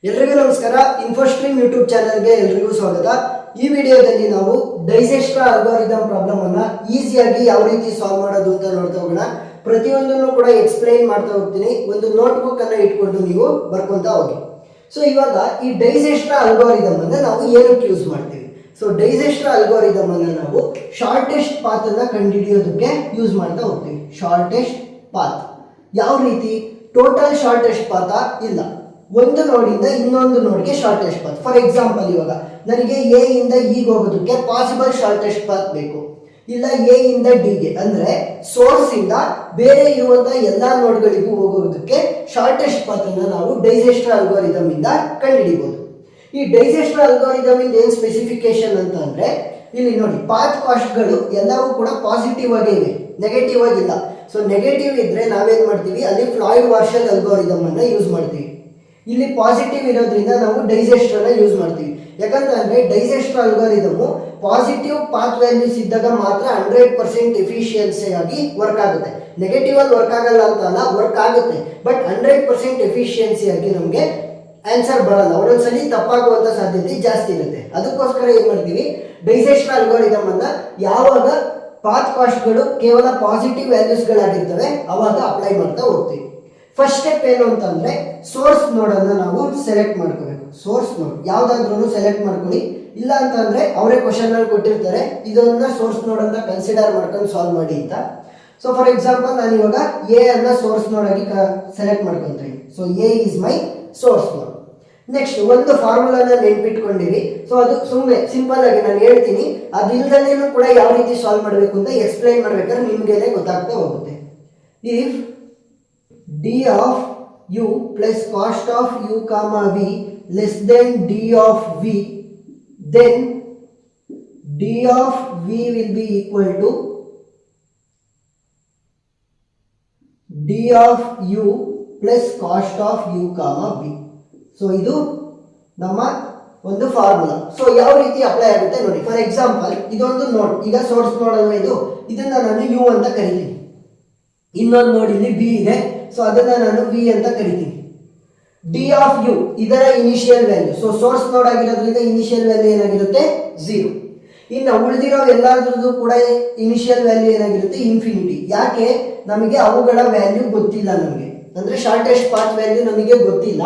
ಎಲ್ರಿಗೂ ನಮಸ್ಕಾರ. ಇನ್ಫೋಸ್ಟ್ರೀಮ್ ಯೂಟ್ಯೂಬ್ ಚಾನಲ್ಗೆ ಎಲ್ರಿಗೂ ಸ್ವಾಗತ. ಈ ವಿಡಿಯೋದಲ್ಲಿ ನಾವು ಡೈಜೆಸ್ಟ್ರಾ ಅಲ್ಗಾರಿದಮ್ ಪ್ರಾಬ್ಲಮ್ ಅನ್ನ ಈಸಿಯಾಗಿ ಯಾವ ರೀತಿ ಸಾಲ್ವ್ ಮಾಡೋದು ಅಂತ ನೋಡ್ತಾ ಹೋಗೋಣ. ಪ್ರತಿಯೊಂದನ್ನು ಕೂಡ ಎಕ್ಸ್ಪ್ಲೈನ್ ಮಾಡ್ತಾ ಹೋಗ್ತೀನಿ. ಒಂದು ನೋಟ್ಬುಕ್ ಅನ್ನ ಇಟ್ಕೊಂಡು ನೀವು ಬರ್ಕೊಂತ ಹೋಗಿ. ಸೊ ಇವಾಗ ಈ ಡೈಜೆಸ್ಟ್ರಾ ಅಲ್ಗಾರಿದಮ್ ಅನ್ನ ನಾವು ಏನಕ್ಕೆ ಯೂಸ್ ಮಾಡ್ತೀವಿ? ಸೊ ಡೈಜೆಸ್ಟ್ರಾ ಅಲ್ಗಾರಿದಮ್ ಅನ್ನ ನಾವು ಶಾರ್ಟೆಸ್ಟ್ ಪಾತ್ ಅನ್ನ ಕಂಡುಹಿಡಿಯೋದಕ್ಕೆ ಯೂಸ್ ಮಾಡ್ತಾ ಹೋಗ್ತೀವಿ. ಶಾರ್ಟೆಸ್ಟ್ ಪಾತ್ ಯಾವ ರೀತಿ? ಟೋಟಲ್ ಶಾರ್ಟೆಸ್ಟ್ ಪಾತ್ ಇಲ್ಲ, ಒಂದು ನೋಡಿಂದ ಇನ್ನೊಂದು ನೋಡ್ಗೆ ಶಾರ್ಟೆಸ್ಟ್ ಪಾತ್. ಫಾರ್ ಎಕ್ಸಾಂಪಲ್, ಇವಾಗ ನನಗೆ ಎ ಇಂದ ಇಗೆ ಹೋಗೋದಕ್ಕೆ ಪಾಸಿಬಲ್ ಶಾರ್ಟೆಸ್ಟ್ ಪಾತ್ ಬೇಕು, ಇಲ್ಲ ಎ ಇಂದ ಡಿಗೆ ಅಂದ್ರೆ ಸೋರ್ಸ್ ಇಂದ ಬೇರೆ ಇರುವಂತಹ ಎಲ್ಲಾ ನೋಡ್ಗಳಿಗೂ ಹೋಗೋದಕ್ಕೆ ಶಾರ್ಟೆಸ್ಟ್ ಪಾತ್ ಅನ್ನ ನಾವು ಡೈಜೆಸ್ಟ್ರಾ ಅಲ್ಗಾರಿದಮ್ ಇಂದ ಕಂಡುಹಿಡಿಬಹುದು. ಈ ಡೈಜೆಸ್ಟ್ರಾ ಅಲ್ಗಾರಿದಮ್ ಇಂದ ಏನ್ ಸ್ಪೆಸಿಫಿಕೇಶನ್ ಅಂತ ಅಂದ್ರೆ, ಇಲ್ಲಿ ನೋಡಿ ಪಾತ್ ಕಾಸ್ಟ್ಗಳು ಎಲ್ಲವೂ ಕೂಡ ಪಾಸಿಟಿವ್ ಆಗೇ ಇವೆ, ನೆಗೆಟಿವ್ ಆಗಿಲ್ಲ. ಸೊ ನೆಗೆಟಿವ್ ಇದ್ರೆ ನಾವೇನ್ ಮಾಡ್ತೀವಿ, ಅಲ್ಲಿ ಫ್ಲಾಯ್ಡ್ ವಾರ್ಷಲ್ ಅಲ್ಗಾರಿದಮ್ ಅನ್ನ ಯೂಸ್ ಮಾಡ್ತೀವಿ. ಇಲ್ಲಿ ಪಾಸಿಟಿವ್ ಇರೋದ್ರಿಂದ ನಾವು ಡೈಜೆಸ್ಟ್ರಾನ ಯೂಸ್ ಮಾಡ್ತೀವಿ. ಯಾಕಂತಂದ್ರೆ ಡೈಜೆಸ್ಟ್ರಾ ಅಲ್ಗಾರಿದಮ್ ಪಾಸಿಟಿವ್ ಪಾತ್ ವ್ಯಾಲ್ಯೂಸ್ ಇದ್ದಾಗ ಮಾತ್ರ 100% ಎಫಿಷಿಯನ್ಸಿ ಆಗಿ ವರ್ಕ್ ಆಗುತ್ತೆ. ನೆಗೆಟಿವ್ ಅಲ್ಲಿ ವರ್ಕ್ ಆಗಲ್ಲ ಅಂತ ಅಲ್ಲ, ವರ್ಕ್ ಆಗುತ್ತೆ, ಬಟ್ 100% ಎಫಿಷಿಯನ್ಸಿ ಆಗಿ ನಮಗೆ ಆನ್ಸರ್ ಬರಲ್ಲ. ಒಂದೊಂದ್ಸಲಿ ತಪ್ಪಾಗುವಂತ ಸಾಧ್ಯತೆ ಜಾಸ್ತಿ ಇರುತ್ತೆ. ಅದಕ್ಕೋಸ್ಕರ ಏನ್ ಮಾಡ್ತೀವಿ, ಡೈಜೆಸ್ಟ್ರಾ ಅಲ್ಗಾರಿದಮ್ ಅನ್ನ ಯಾವಾಗ ಪಾತ್ ಕಾಸ್ಟ್ಗಳು ಕೇವಲ ಪಾಸಿಟಿವ್ ವ್ಯಾಲ್ಯೂಸ್ಗಳಾಗಿರ್ತವೆ ಅವಾಗ ಅಪ್ಲೈ ಮಾಡ್ತಾ ಹೋಗ್ತೀವಿ. ಫಸ್ಟ್ ಸ್ಟೆಪ್ ಏನು ಅಂತಂದ್ರೆ, ಸೋರ್ಸ್ ನೋಡ್ ಅನ್ನ ನಾವು ಸೆಲೆಕ್ಟ್ ಮಾಡ್ಕೋಬೇಕು. ಸೋರ್ಸ್ ನೋಡ್ ಯಾವ್ದಾದ್ರೂ ಸೆಲೆಕ್ಟ್ ಮಾಡ್ಕೊಳ್ಳಿ, ಇಲ್ಲ ಅಂತಂದ್ರೆ ಅವರೇ ಕ್ವಶನ್ ಅಲ್ಲಿ ಕೊಟ್ಟಿರ್ತಾರೆ, ಇದನ್ನ ಸೋರ್ಸ್ ನೋಡ್ ಅಂತ ಕನ್ಸಿಡರ್ ಮಾಡ್ಕೊಂಡು ಸಾಲ್ವ್ ಮಾಡಿ ಅಂತ. ಸೊ ಫಾರ್ ಎಕ್ಸಾಂಪಲ್, ನಾನು ಇವಾಗ ಎ ಅನ್ನ ಸೋರ್ಸ್ ನೋಡ್ ಆಗಿ ಸೆಲೆಕ್ಟ್ ಮಾಡ್ಕೊಂತೀನಿ. So A is my source node. Next ಒಂದು ಫಾರ್ಮುಲಾನ ನೆನ್ಪಿಟ್ಕೊಂಡಿರಿ. ಸೊ ಅದು ಸುಮ್ಮನೆ ಸಿಂಪಲ್ ಆಗಿ ನಾನು ಹೇಳ್ತೀನಿ, ಅದಿಲ್ದಲೇನು ಕೂಡ ಯಾವ ರೀತಿ ಸಾಲ್ವ್ ಮಾಡಬೇಕು ಅಂತ ಎಕ್ಸ್ಪ್ಲೈನ್ ಮಾಡ್ಬೇಕಾದ್ರೆ ನಿಮ್ಗೆನೆ ಗೊತ್ತಾಗ್ತಾ ಹೋಗುತ್ತೆ. If d of u plus cost of u comma v less than d of v, then d of v will be equal to d of u plus cost of u comma v. So ಇದು ನಮ್ಮ ಒಂದು formula. So ಯಾವ ರೀತಿ apply ಆಗುತ್ತೆ ನೋಡಿ. For example, ಇದೊಂದು ನೋಡ್, ಈಗ ಸೋರ್ಸ್ ನೋಡ್ ಅಲ್ವಾ ಇದು, ಇದನ್ನ ನಾನು ಯು ಅಂತ ಕರಿತೀನಿ. ಇನ್ನೊಂದು ನೋಡ್ ಇಲ್ಲಿ ಬಿ ಇದೆ, ಸೊ ಅದನ್ನ ನಾನು ವಿ ಅಂತ ಕರಿತೀನಿ. ಡಿ ಆಫ್ ಯು ಇದರ ಇನಿಷಿಯಲ್ ವ್ಯಾಲ್ಯೂ, ಸೊ ಸೋರ್ಸ್ ನೋಡ್ ಆಗಿರೋದ್ರಿಂದ ಇನಿಷಿಯಲ್ ವ್ಯಾಲ್ಯೂ ಏನಾಗಿರುತ್ತೆ, 0. ಇನ್ನು ಉಳಿದಿರೋ ಎಲ್ಲಾದ್ರದ್ದು ಕೂಡ ಇನಿಷಿಯಲ್ ವ್ಯಾಲ್ಯೂ ಏನಾಗಿರುತ್ತೆ, ಇನ್ಫಿನಿಟಿ. ಯಾಕೆ? ನಮಗೆ ಅವುಗಳ ವ್ಯಾಲ್ಯೂ ಗೊತ್ತಿಲ್ಲ. ನಮಗೆ ಅಂದ್ರೆ ಶಾರ್ಟೆಸ್ಟ್ ಪಾತ್ ವ್ಯಾಲ್ಯೂ ನಮಗೆ ಗೊತ್ತಿಲ್ಲ.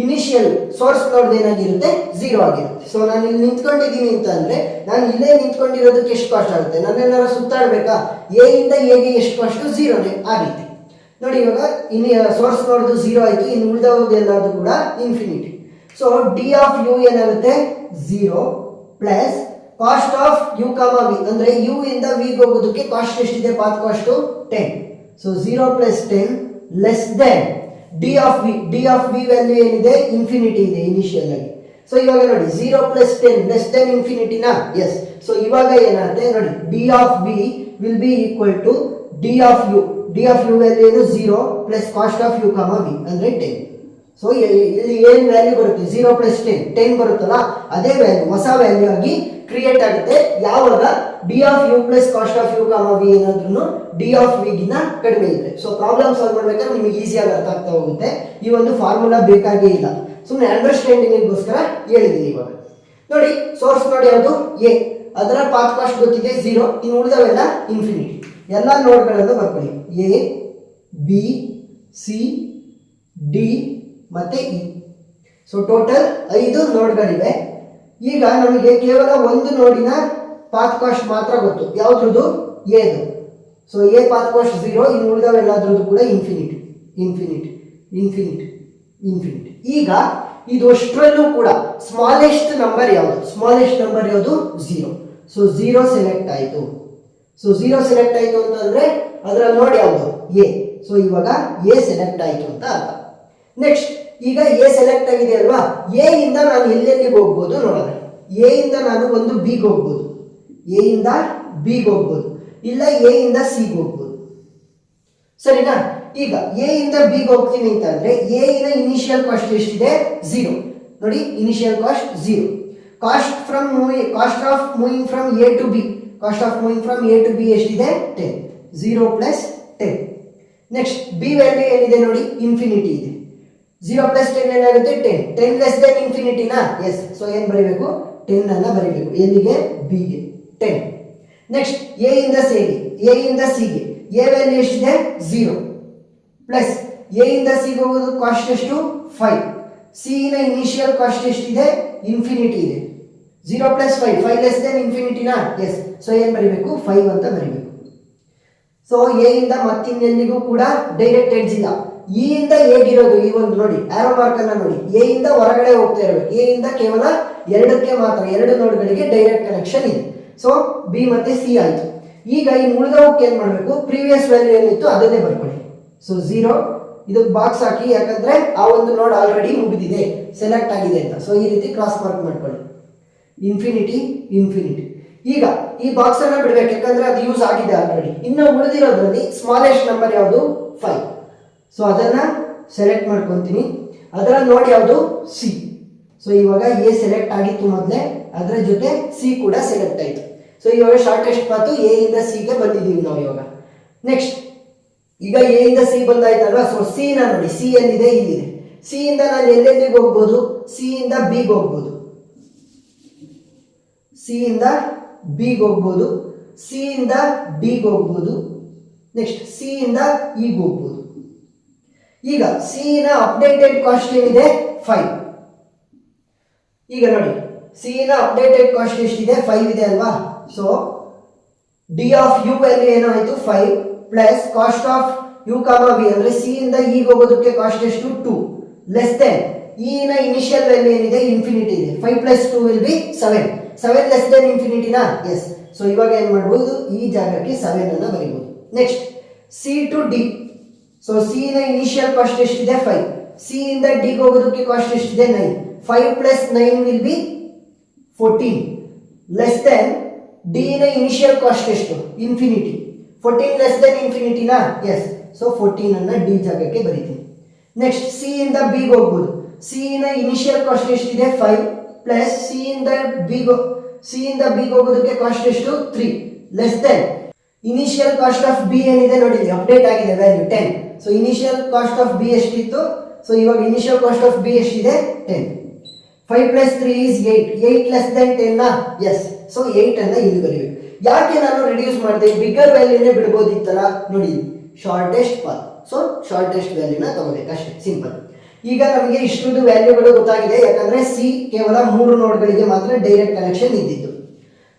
ಇನಿಷಿಯಲ್ ಸೋರ್ಸ್ ನೋಡ್ ಏನಾಗಿರುತ್ತೆ, 0 ಆಗಿರುತ್ತೆ. ಸೊ ನಾನು ಇಲ್ಲಿ ನಿಂತ್ಕೊಂಡಿದ್ದೀನಿ ಅಂತ ಅಂದ್ರೆ, ನಾನು ಇಲ್ಲೇ ನಿಂತ್ಕೊಂಡಿರೋದಕ್ಕೆ ಎಷ್ಟು ಕಾಸ್ಟ್ ಆಗುತ್ತೆ? ನನ್ನೆಲ್ಲರೂ ಸುತ್ತಾಡ್ಬೇಕಾ? ಎ ಇಂದ ಎಗೆ ಎಷ್ಟು ಕಾಸ್ಟ್? 0ನೇ ಆ ರೀತಿ ನೋಡಿ. ಇವಾಗ ಸೋರ್ಸ್ ನೋಡ್ದು 0 ಆಯ್ತು, ಇನ್ನು ಉಳಿದವ್ರದ್ದು ಎಲ್ಲಾದ್ರೂ ಕೂಡ infinity. So D of U ಏನಾಗುತ್ತೆ, 0 plus cost of you comma V, ಅಂದ್ರೆ ಯು ಇಂದ ವಿಗೆ ಹೋಗೋದಕ್ಕೆ ಕಾಸ್ಟ್ ಎಷ್ಟಿದೆ, path cost 10. So 0 plus 10 less than D of V. D of V value ಏನಿದೆ, ಇನ್ಫಿನಿಟಿ ಇದೆ ಇನಿಷಿಯಲ್ ಆಗಿ. ಸೊ ಇವಾಗ ನೋಡಿ 0 ಪ್ಲಸ್ 10 ಲೆಸ್ ದೆನ್ ಇನ್ಫಿನಿಟಿನಾ? ಎಸ್. ಸೊ ಇವಾಗ ಏನಾಗುತ್ತೆ ನೋಡಿ, D of V will be equal to D of U. D of U value ಏನು, 0 plus cost of you comma V ಅಂದ್ರೆ 10. ಸೊ ಇಲ್ಲಿ ಏನ್ ವ್ಯಾಲ್ಯೂ ಬರುತ್ತೆ, 0 ಪ್ಲಸ್ 10 ಬರುತ್ತಲ್ಲ, ಅದೇ ವ್ಯಾಲ್ಯೂ ಹೊಸ ವ್ಯಾಲ್ಯೂ ಆಗಿ ಕ್ರಿಯೇಟ್ ಆಗುತ್ತೆ ಯಾವಾಗ d of u plus cost of you comma v ಏನಾದ್ರೂ ಡಿ ಆಫ್ ವಿ ಗಿನ್ನ ಕಡಿಮೆ ಇದ್ರೆ. ಸೊ ಪ್ರಾಬ್ಲಮ್ ಸಾಲ್ವ್ ಮಾಡ್ಬೇಕಾದ್ರೆ ನಿಮಗೆ ಈಸಿಯಾಗಿ ಅರ್ಥ ಆಗ್ತಾ ಹೋಗುತ್ತೆ. ಈ ಒಂದು ಫಾರ್ಮುಲಾ ಬೇಕಾಗೇ ಇಲ್ಲ, ಸುಮ್ಮನೆ ಅಂಡರ್ಸ್ಟ್ಯಾಂಡಿಂಗ್ಗೋಸ್ಕರ ಹೇಳಿದ್ದೀನಿ. ಇವಾಗ ನೋಡಿ, ಸೋರ್ಸ್ ನೋಡಿ ಯಾವುದು, ಎ, ಅದರ ಪಾತ್ ಕಾಸ್ಟ್ ಗೊತ್ತಿದೆ 0, ಇನ್ನು ಉಳಿದವೆಲ್ಲ ಇನ್ಫಿನಿಟಿ. ಎಲ್ಲ ನೋಡ್ಗಳನ್ನು ಬರ್ಕೊಳ್ಳಿ, ಎ, ಬಿ, ಸಿ, ಡಿ ಮತ್ತೆ ಇ. So total 5 ನೋಡ್ಗಳಿವೆ. ಈಗ ನಮಗೆ ಕೇವಲ ಒಂದು ನೋಡಿನ ಪಾತ್ ಕಾಸ್ಟ್ ಮಾತ್ರ ಗೊತ್ತು, ಯಾವ್ದ್ರದ್ದು, ಎದು. ಸೊ ಎ ಪಾತ್ ಕಾಸ್ಟ್ 0, ಇನ್ನು ಉಳಿದವೆಲ್ಲದ್ರದ್ದು ಕೂಡ ಇನ್ಫಿನಿಟಿ ಇನ್ಫಿನಿಟಿ ಇನ್ಫಿನಿಟಿ ಇನ್ಫಿನಿಟಿ. ಈಗ ಇದು ಅಷ್ಟರಲ್ಲೂ ಕೂಡ ಸ್ಮಾಲೆಸ್ಟ್ ನಂಬರ್ ಯಾವುದು, ಸ್ಮಾಲೆಸ್ಟ್ ನಂಬರ್ ಯಾವುದು, 0. ಸೊ 0 ಸೆಲೆಕ್ಟ್ ಆಯಿತು. ಸೊ 0 ಸೆಲೆಕ್ಟ್ ಆಯಿತು ಅಂತಂದ್ರೆ ಅದರ ನೋಡಿ ಯಾವುದು, ಎ. ಸೊ ಇವಾಗ ಎ ಸೆಲೆಕ್ಟ್ ಆಯಿತು ಅಂತ ಅರ್ಥ. ನೆಕ್ಸ್ಟ್, ಈಗ ಎ ಸೆಲೆಕ್ಟ್ ಆಗಿದೆ ಅಲ್ವಾ, ಎ ಇಂದ ನಾನು ಎಲ್ಲೆಲ್ಲಿಗೆ ಹೋಗ್ಬೋದು ನೋಡೋಣ. ಎ ಇಂದ ನಾನು ಒಂದು ಬಿಗೆ ಹೋಗ್ಬೋದು, ಎ ಇಂದ ಬಿಗೆ ಹೋಗ್ಬೋದು, ಇಲ್ಲ ಎ ಇಂದ ಸಿಗೆ ಹೋಗ್ಬೋದು, ಸರಿನಾ? ಈಗ ಎ ಇಂದ ಬಿಗೆ ಹೋಗ್ತೀನಿ ಅಂತಂದ್ರೆ ಎ ಇನ ಇನಿಷಿಯಲ್ ಕಾಸ್ಟ್ ಎಷ್ಟಿದೆ, 0. ನೋಡಿ, initial cost 0. Cost of moving from A to B, cost of moving from A to B ಎಷ್ಟಿದೆ, 10. 0 ಪ್ಲಸ್ 10. ನೆಕ್ಸ್ಟ್ ಬಿ ವ್ಯಾಲ್ಯೂ ಏನಿದೆ ನೋಡಿ, ಇನ್ಫಿನಿಟಿ ಇದೆ. 0 ಪ್ಲಸ್ 10 ಏನಾಗುತ್ತೆ 10. 10 ಲೆಸ್ ದೆನ್ ಇನ್ಫಿನಿಟಿನಾ? ಎಸ್. ಸೊ ಏನು ಬರೀಬೇಕು? 10 ಅನ್ನ ಬರೀಬೇಕು. ಎಲ್ಲಿಗೆ? ಬಿ ಗೆ 10. ನೆಕ್ಸ್ಟ್ ಎ ಇಂದ ಸಿಗೆ, ಎ ಇಂದ ಸಿಗೆ ಎ ವ್ಯಾಲ್ಯೂ ಎಷ್ಟಿದೆ? 0 ಪ್ಲಸ್ ಎ ಇಂದ ಸಿಗೆ ಹೋಗೋದು ಕಾಸ್ಟ್ ಎಷ್ಟು? 5. ಸಿ ನ ಇನಿಷಿಯಲ್ ಕಾಸ್ಟ್ ಎಷ್ಟಿದೆ? ಇನ್ಫಿನಿಟಿ ಇದೆ. 0 ಪ್ಲಸ್ 5, 5 ಲೆಸ್ ದೆನ್ ಇನ್ಫಿನಿಟಿನಾ? ಎಸ್. ಸೊ ಏನು ಬರೀಬೇಕು? 5 ಅಂತ ಬರೀಬೇಕು. ಸೊ ಎ ಇಂದ ಮತ್ತಿನ್ನೆಲ್ಲಿಗೂ ಕೂಡ ಡೈರೆಕ್ಟ್ ಎಡ್ಜ್ ಇಲ್ಲ. ಇ ಇಂದ ಹೇಗಿರೋದು ಈ ಒಂದು ನೋಡಿ, ಆರೋ ಮಾರ್ಕ್ ಅನ್ನ ನೋಡಿ, ಎ ಇಂದ ಹೊರಗಡೆ ಹೋಗ್ತಾ ಇರಬೇಕು. ಎ ಇಂದ ಕೇವಲ ಎರಡಕ್ಕೆ ಮಾತ್ರ, ಎರಡು ನೋಡ್ಗಳಿಗೆ ಡೈರೆಕ್ಟ್ ಕನೆಕ್ಷನ್ ಇದೆ. ಸೊ ಬಿ ಮತ್ತೆ ಸಿ ಆಯ್ತು. ಈಗ ಈ ಉಳಿದವಕ್ಕೆ ಏನ್ ಮಾಡಬೇಕು? ಪ್ರೀವಿಯಸ್ ವ್ಯಾಲ್ಯೂ ಏನಿತ್ತು ಅದನ್ನೇ ಬರ್ಕೊಳ್ಳಿ. ಸೊ 0 ಇದಕ್ಕೆ ಬಾಕ್ಸ್ ಹಾಕಿ, ಯಾಕಂದ್ರೆ ಆ ಒಂದು ನೋಡ್ ಆಲ್ರೆಡಿ ಮುಗಿದಿದೆ, ಸೆಲೆಕ್ಟ್ ಆಗಿದೆ ಅಂತ. ಸೊ ಈ ರೀತಿ ಕ್ರಾಸ್ ಮಾರ್ಕ್ ಮಾಡ್ಕೊಳ್ಳಿ. Infinity infinity. ಈಗ ಈ ಬಾಕ್ಸ್ ಅನ್ನ ಬಿಡ್ಬೇಕು, ಯಾಕಂದ್ರೆ ಅದು ಯೂಸ್ ಆಗಿದೆ ಆಲ್ರೆಡಿ. ಇನ್ನು ಉಳಿದಿರೋದ್ರಲ್ಲಿ ಸ್ಮಾಲೆಸ್ಟ್ ನಂಬರ್ ಯಾವುದು? 5. ಸೊ ಅದನ್ನ ಸೆಲೆಕ್ಟ್ ಮಾಡ್ಕೊಂತೀನಿ. ಅದರ ನೋಡಿ ಯಾವುದು? ಸಿ. ಸೊ ಇವಾಗ ಎ ಸೆಲೆಕ್ಟ್ ಆಗಿತ್ತು ಮೊದಲೇ, ಅದರ ಜೊತೆ ಸಿ ಕೂಡ ಸೆಲೆಕ್ಟ್ ಆಯಿತು. ಸೊ ಇವಾಗ ಶಾರ್ಟೆಸ್ಟ್ ಪಾತು ಎ ಇಂದ ಸಿ ಗೆ ಬಂದಿದ್ದೀವಿ ನಾವು ಇವಾಗ. ನೆಕ್ಸ್ಟ್ ಈಗ ಎ ಇಂದ ಸಿ ಬಂದಾಯ್ತಲ್ವಾ? ಸೊ ಸಿ ನ ನೋಡಿ, ಸಿ ಎಲ್ಲಿದೆ? ಇಲ್ಲಿದೆ. ಸಿ ಇಂದ ನಾನು ಎಲ್ಲೆಲ್ಲಿಗೆ ಹೋಗ್ಬೋದು? ಸಿ ಇಂದ ಬಿಗೆ ಹೋಗ್ಬೋದು, ಸಿ ಇಂದ ಬಿಗೆ ಹೋಗ್ಬೋದು, ಸಿ ಇಂದ ಡಿಗೆ ಹೋಗ್ಬೋದು, ನೆಕ್ಸ್ಟ್ ಸಿ ಇಂದ ಇಗೆ ಹೋಗ್ಬೋದು. ಈಗ ಸಿ ನ ಅಪ್ಡೇಟೆಡ್ ಕಾಸ್ಟ್ ಏನಿದೆ? 5. ಈಗ ನೋಡಿ, ಸಿ ನ ಅಪ್ಡೇಟೆಡ್ ಕಾಸ್ಟ್ ಎಷ್ಟಿದೆ? 5 ಇದೆ ಅಲ್ವಾ? So D of U value ಏನಾಯ್ತು? 5 plus cost of you comma V ಅಂದ್ರೆ ಸಿ ಇಂದ ಇಗೆ ಹೋಗೋದಕ್ಕೆ ಕಾಸ್ಟ್ ಎಷ್ಟು? 2 ಲೆಸ್ ದೆನ್ ಇ ನ ಇನಿಷಿಯಲ್ ವ್ಯಾಲ್ಯೂ ಏನಿದೆ? ಇನ್ಫಿನಿಟಿ ಇದೆ. 5 plus 2 will be 7. 7 less than ಇನ್ಫಿನಿಟಿನಾ? ಎಸ್. ಸೊ ಇವಾಗ ಏನ್ ಮಾಡಬಹುದು? ಈ ಜಾಗಕ್ಕೆ 7 ಅನ್ನ ಬರೀಬಹುದು. Next C to D. So C ನ ಇನಿಷಿಯಲ್ ಕಾಸ್ಟ್ ಎಷ್ಟಿದೆ? 5. ಸಿ ಇಂದ ಡಿ ಹೋಗೋದಕ್ಕೆ ಕಾಸ್ಟ್ ಎಷ್ಟಿದೆ? 9. 5 plus 9 will be 14 less than D ನ ಇನಿಷಿಯಲ್ ಕಾಸ್ಟ್ ಎಷ್ಟು? ಇನ್ಫಿನಿಟಿ. 14 ಲೆಸ್ ದೆನ್ ಇನ್ಫಿನಿಟಿನಾ? ಎಸ್. ಸೊ 14 ಅನ್ನ ಡಿ ಜಾಗಕ್ಕೆ ಬರೀತೀನಿ. ನೆಕ್ಸ್ಟ್ ಸಿ ಇಂದ ಬಿಗೆ ಹೋಗ್ಬೋದು. ಸಿ ನ ಇನಿಷಿಯಲ್ ಕಾಸ್ಟ್ ಎಷ್ಟಿದೆ? 5 ಪ್ಲಸ್ ಸಿ ಇಂದ ಬಿಗೆ ಹೋಗೋದಕ್ಕೆ ಕಾಸ್ಟ್ ಎಷ್ಟು? 3 less than initial cost of B ಏನಿದೆ ನೋಡಿ, ಅಪ್ಡೇಟ್ ಆಗಿದೆ value 10. So initial cost of B ಎಷ್ಟಿತ್ತು? ಸೊ ಇವಾಗ ಇನಿಷಿಯಲ್ ಕಾಸ್ಟ್ ಆಫ್ ಬಿ ಎಷ್ಟಿದೆ? 10. 5 ಪ್ಲಸ್ 3 ಈಸ್ 8. 8 ಲೆಸ್ ದೆನ್ 10 ನಾ? ಎಸ್. ಸೊ 8 ಅನ್ನ ಇಲ್ಲಿ ಬರೀಬೇಕು. ಯಾಕೆ ನಾನು ರಿಡ್ಯೂಸ್ ಮಾಡಿದೆ? ಬಿಗ್ಗರ್ ವ್ಯಾಲ್ಯೂನೇ ಬಿಡ್ಬೋದಿತ್ತಲ್ಲ ನೋಡಿ, ಶಾರ್ಟೆಸ್ಟ್ ಪಾತ್. ಸೊ ಶಾರ್ಟೆಸ್ಟ್ ವ್ಯಾಲ್ಯೂನ ತಗೋಬೇಕು ಅಷ್ಟೇ, ಸಿಂಪಲ್. ಈಗ ನಮಗೆ ಇಷ್ಟೊಂದು ವ್ಯಾಲ್ಯೂಗಳು ಗೊತ್ತಾಗಿದೆ, ಯಾಕಂದ್ರೆ ಸಿ ಕೇವಲ 3 ನೋಡ್ಗಳಿಗೆ ಮಾತ್ರ ಡೈರೆಕ್ಟ್ ಕನೆಕ್ಷನ್ ಇದ್ದಿದ್ದು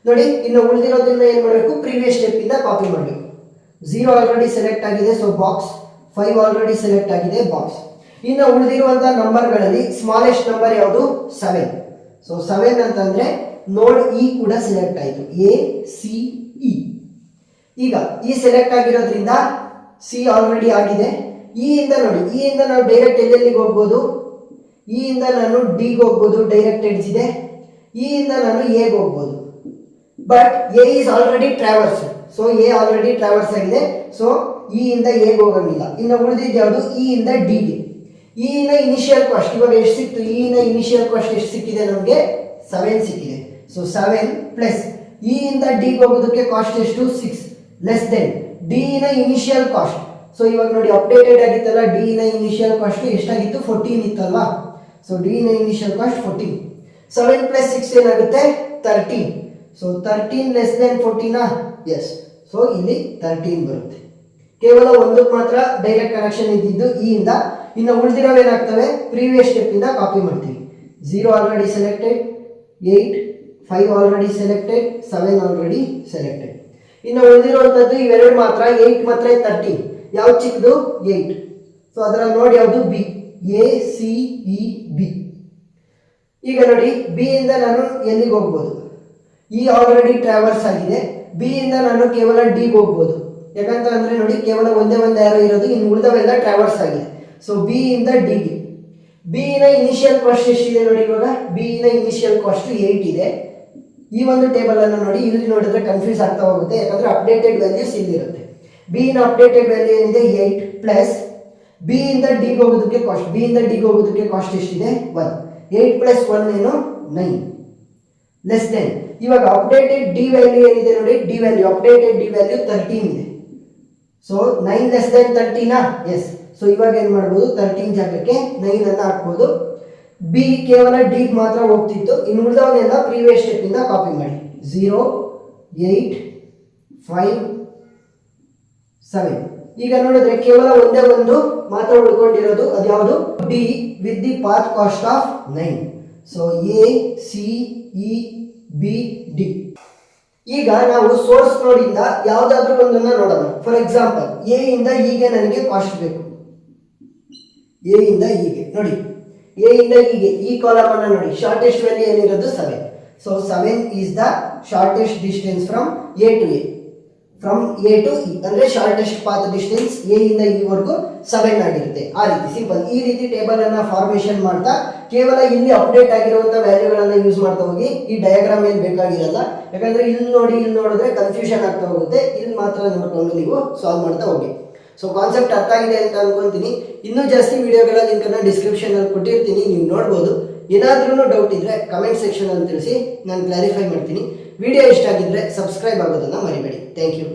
ನೋಡಿ. ಇನ್ನು ಉಳಿದಿರೋದನ್ನ ಏನ್ ಮಾಡಬೇಕು? ಪ್ರೀವಿಯಸ್ ಸ್ಟೆಪ್ ಇಂದ ಕಾಪಿ ಮಾಡಬೇಕು. 0 ಆಲ್ರೆಡಿ ಸೆಲೆಕ್ಟ್ ಆಗಿದೆ, ಸೊ ಬಾಕ್ಸ್. 5 ಆಲ್ರೆಡಿ ಸೆಲೆಕ್ಟ್ ಆಗಿದೆ, ಬಾಕ್ಸ್. ಇನ್ನು ಉಳಿದಿರುವಂತಹ ನಂಬರ್ಗಳಲ್ಲಿ ಸ್ಮಾಲೆಸ್ಟ್ ನಂಬರ್ ಯಾವುದು? 7. ಸೊ 7 ಅಂತಂದ್ರೆ ನೋಡ್ ಇ ಕೂಡ ಸೆಲೆಕ್ಟ್ ಆಯಿತು, ಎ ಸಿ ಇ. ಈಗ ಇ ಸೆಲೆಕ್ಟ್ ಆಗಿರೋದ್ರಿಂದ ಸಿ ಆಲ್ರೆಡಿ ಆಗಿದೆ. ಇ ಇಂದ ನೋಡಿ, ಇ ಇಂದ ನಾವು ಡೈರೆಕ್ಟ್ ಎಲ್ಲೆಲ್ಲಿಗೆ ಹೋಗ್ಬೋದು? ಇ ಇಂದ ನಾನು ಡಿಗೆ ಹೋಗ್ಬೋದು, ಡೈರೆಕ್ಟ್ ಎಡ್ಜ್ ಇದೆ. ಇ ಇಂದ ನಾನು ಎಗೆ ಹೋಗ್ಬೋದು, but A is already traverse. So A already traverse ಆಗಿದೆ, ಸೊ ಇ ಇಂದ ಎಗೆ ಹೋಗಂಗಿಲ್ಲ. ಇನ್ನು ಉಳಿದಿದ್ದು ಯಾವುದು? ಇ ಇಂದ ಡಿಗೆ. ಇ ನ ಇನಿಷಿಯಲ್ ಕಾಸ್ಟ್ ಇವಾಗ ಎಷ್ಟು ಸಿಕ್ತು? ಇ ನ ಇನಿಷಿಯಲ್ ಕಾಸ್ಟ್ ಎಷ್ಟು ಸಿಕ್ಕಿದೆ ನಮಗೆ? 7 ಸಿಕ್ಕಿದೆ. ಸೊ 7 ಪ್ಲಸ್ ಇ ಇಂದ ಡಿಗೆ ಹೋಗೋದಕ್ಕೆ ಕಾಸ್ಟ್ ಎಷ್ಟು? 6 ಲೆಸ್ ದೆನ್ ಡಿ ನ ಇನಿಷಿಯಲ್ ಕಾಸ್ಟ್. ಸೊ ಇವಾಗ ನೋಡಿ, ಅಪ್ಡೇಟೆಡ್ ಆಗಿತ್ತಲ್ಲ, ಡಿ ನ ಇನಿಷಿಯಲ್ ಕಾಸ್ಟ್ ಎಷ್ಟಾಗಿತ್ತು? 14 ಇತ್ತಲ್ವಾ? ಸೊ ಡಿ ನ ಇನಿಷಿಯಲ್ ಕಾಸ್ಟ್ 14. 7 ಪ್ಲಸ್ 6 ಏನಾಗುತ್ತೆ? 13. So 13 less than 14 yes. So ಇಲ್ಲಿ 13 ಬರುತ್ತೆ. ಕೇವಲ ಒಂದಕ್ಕೆ ಮಾತ್ರ ಡೈರೆಕ್ಟ್ ಕನೆಕ್ಷನ್ ಇದ್ದಿದ್ದು ಇ ಇಂದ. ಇನ್ನು ಉಳಿದಿರೋವು ಏನಾಗ್ತವೆ? ಪ್ರೀವಿಯಸ್ ಸ್ಟೆಪ್ ಇಂದ ಕಾಪಿ ಮಾಡ್ತೀವಿ. 0 already selected, 8, 5 already selected, 7 already selected. ಇನ್ನು ಉಳಿದಿರುವಂಥದ್ದು ಇವೆರಡು ಮಾತ್ರ. 8 ಮಾತ್ರ 13. ಯಾವ್ದು ಚಿಕ್ಕದು? 8. ಸೊ ಅದರ ನೋಡಿ ಯಾವುದು? B. A C E B. ಈಗ ನೋಡಿ, ಬಿ ಇಂದ ನಾನು ಎಲ್ಲಿಗೆ ಹೋಗ್ಬೋದು? ಇ ಆಲ್ರೆಡಿ ಟ್ರಾವರ್ಸ್ ಆಗಿದೆ. ಬಿ ಇಂದ ನಾನು ಕೇವಲ ಡಿಗೆ ಹೋಗ್ಬೋದು, ಯಾಕಂತ ಅಂದ್ರೆ ನೋಡಿ, ಕೇವಲ ಒಂದೇ ಒಂದು ಆರೋ ಇರೋದು, ಇನ್ನು ಉಳಿದವೆಲ್ಲ ಟ್ರಾವರ್ಸ್ ಆಗಿದೆ. ಸೊ ಬಿ ಇಂದ ಡಿಗೆ. ಬಿ ನ ಇನಿಷಿಯಲ್ ಕಾಸ್ಟ್ ಎಷ್ಟಿದೆ ನೋಡಿ? ಇವಾಗ ಬಿ ನ ಇನಿಷಿಯಲ್ ಕಾಸ್ಟ್ 8 ಇದೆ. ಈ ಒಂದು ಟೇಬಲ್ ಅನ್ನು ನೋಡಿ, ಇಲ್ಲಿ ನೋಡಿದ್ರೆ ಕನ್ಫ್ಯೂಸ್ ಆಗ್ತಾ ಹೋಗುತ್ತೆ, ಯಾಕಂದ್ರೆ ಅಪ್ಡೇಟೆಡ್ ವ್ಯಾಲ್ಯೂಸ್ ಇಲ್ಲಿರುತ್ತೆ. ಬಿ ನ ಅಪ್ಡೇಟೆಡ್ ವ್ಯಾಲ್ಯೂ ಏನಿದೆ? 8 ಪ್ಲಸ್ ಬಿ ಇಂದ ಡಿಗೆ ಹೋಗೋದಕ್ಕೆ ಕಾಸ್ಟ್. ಬಿ ಇಂದ ಡಿಗೆ ಹೋಗೋದಕ್ಕೆ ಕಾಸ್ಟ್ ಎಷ್ಟಿದೆ? 1. 8 ಪ್ಲಸ್ 1 ಏನು? 9 ಲೆಸ್ ದೆನ್ ಇವಾಗ ಅಪ್ಡೇಟೆಡ್ ಡಿ ವ್ಯಾಲ್ಯೂ ಏನಿದೆ ನೋಡಿ? D value, updated d value 13 ಇದೆ. So 9 less than 13 yes. So ಇವಾಗ ಏನು ಮಾಡ್ಬೋದು, 13 ಜಾಗಕ್ಕೆ 9 ಅನ್ನು ಹಾಕ್ಬೋದು. ಬಿ ಕೇವಲ ಡಿ ಮಾತ್ರ ಹೋಗ್ತಿತ್ತು, ಇನ್ನು ಉಳಿದವನ್ನೆಲ್ಲ ಪ್ರೀವಿಯಸ್ ಸ್ಟೆಪ್ಪಿಂದ ಕಾಪಿ ಮಾಡಿ. 0, 8, 5, 7. ಈಗ ನೋಡಿದ್ರೆ ಕೇವಲ ಒಂದೇ ಒಂದು ಮಾತ್ರ ಉಳ್ಕೊಂಡಿರೋದು, ಅದ್ಯಾವುದು, D with the path cost of 9. So A C E B D. ಈಗ ನಾವು ಸೋರ್ಸ್ ನೋಡಿಂದ ಯಾವುದಾದ್ರೂ ಒಂದನ್ನ ನೋಡೋಣ. ಫಾರ್ ಎಕ್ಸಾಂಪಲ್ ಎ ಇಂದ ಹೀಗೆ ನನಗೆ ಕಾಸ್ಟ್ ಬೇಕು. ಎ ಇಂದ ಹೀಗೆ ನೋಡಿ, ಎ ಇಂದ ಹೀಗೆ ಈ ಕಾಲಮ್ ಅನ್ನ ನೋಡಿ, ಶಾರ್ಟೆಸ್ಟ್ ವ್ಯಾಲ್ಯೂ ಏನಿರೋದು 7. So 7 is the shortest distance from A to A. From A to E ಅಂದ್ರೆ ಶಾರ್ಟೆಸ್ಟ್ ಪಾತ್ ಡಿಸ್ಟೆನ್ಸ್ ಎ ಇಂದ ಇ ವರೆಗೂ 7 ಆಗಿರುತ್ತೆ. ಆ ರೀತಿ ಸಿಂಪಲ್ ಈ ರೀತಿ ಟೇಬಲ್ ಅನ್ನ ಫಾರ್ಮೇಶನ್ ಮಾಡ್ತಾ ಕೇವಲ ಇಲ್ಲಿ ಅಪ್ಡೇಟ್ ಆಗಿರುವಂತ ವ್ಯಾಲ್ಯೂಗಳನ್ನ ಯೂಸ್ ಮಾಡ್ತಾ ಹೋಗಿ. ಈ ಡಯಾಗ್ರಾಮ್ ಏನು ಬೇಕಾಗಿರಲ್ಲ, ಯಾಕಂದ್ರೆ ಇಲ್ಲಿ ನೋಡಿ ಇಲ್ಲಿ ನೋಡಿದ್ರೆ ಕನ್ಫ್ಯೂಷನ್ ಆಗ್ತಾ ಹೋಗುತ್ತೆ. ಇಲ್ಲಿ ಮಾತ್ರ ನೋಡ್ಕೊಂಡು ನೀವು ಸಾಲ್ವ್ ಮಾಡ್ತಾ ಹೋಗಿ. ಸೊ ಕಾನ್ಸೆಪ್ಟ್ ಅರ್ಥ ಆಗಿದೆ ಅಂತ ಅನ್ಕೊಂತೀನಿ. ಇನ್ನೂ ಜಾಸ್ತಿ ವಿಡಿಯೋಗಳ ಲಿಂಕನ್ನು ಡಿಸ್ಕ್ರಿಪ್ಷನ್ ಅಲ್ಲಿ ಕೊಟ್ಟಿರ್ತೀನಿ, ನೀವು ನೋಡ್ಬೋದು. ಏನಾದ್ರೂ ಡೌಟ್ ಇದ್ರೆ ಕಮೆಂಟ್ ಸೆಕ್ಷನ್ ಅಲ್ಲಿ ತಿಳಿಸಿ, ನಾನು ಕ್ಲಾರಿಫೈ ಮಾಡ್ತೀನಿ. ವಿಡಿಯೋ ಇಷ್ಟ ಆಗಿದ್ರೆ ಸಬ್ಸ್ಕ್ರೈಬ್ ಆಗೋದನ್ನ ಮರಿಬೇಡಿ. Thank you.